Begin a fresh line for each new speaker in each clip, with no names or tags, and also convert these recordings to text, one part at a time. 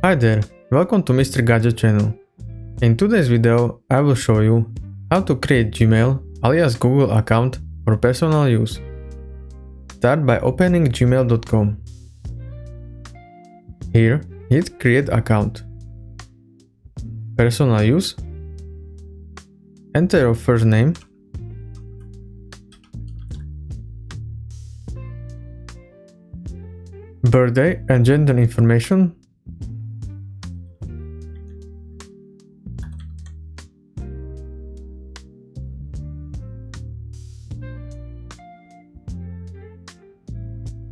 Hi there, welcome to Mr. Gadget channel. In today's video I will show you how to create Gmail alias Google account for personal use. Start by opening gmail.com. Here hit create account. Personal use. Enter your first name. Birthday and gender information.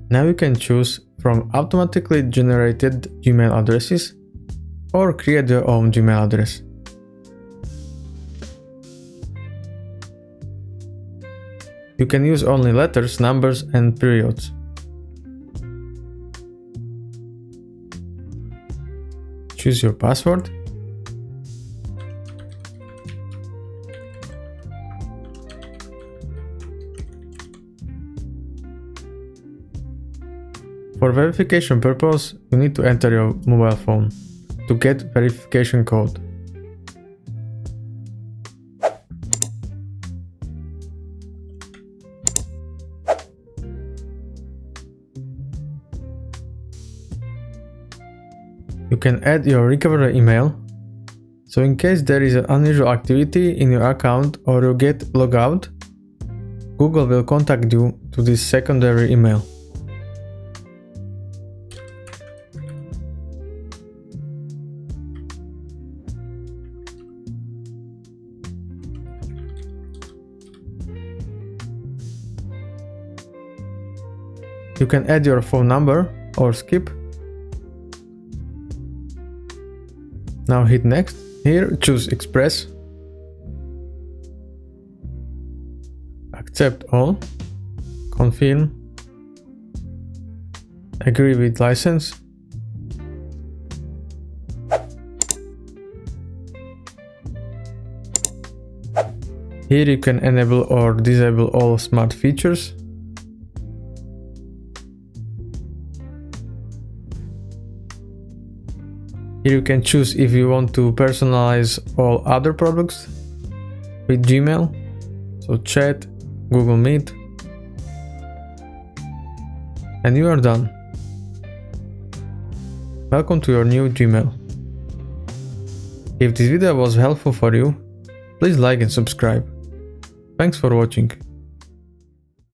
Now you can choose from automatically generated Gmail addresses or create your own Gmail address. You can use only letters, numbers and periods. Choose your password. For verification purpose, you need to enter your mobile phone to get verification code. You can add your recovery email, so in case there is an unusual activity in your account or you get logged out, Google will contact you to this secondary email. You can add your phone number or skip. Now hit next. Here choose Express. Accept all. Confirm. Agree with license. Here you can enable or disable all smart features. Here you can choose if you want to personalize all other products with Gmail, so chat, Google Meet, and you are done. Welcome to your new Gmail. If this video was helpful for you, please like and subscribe. Thanks for watching.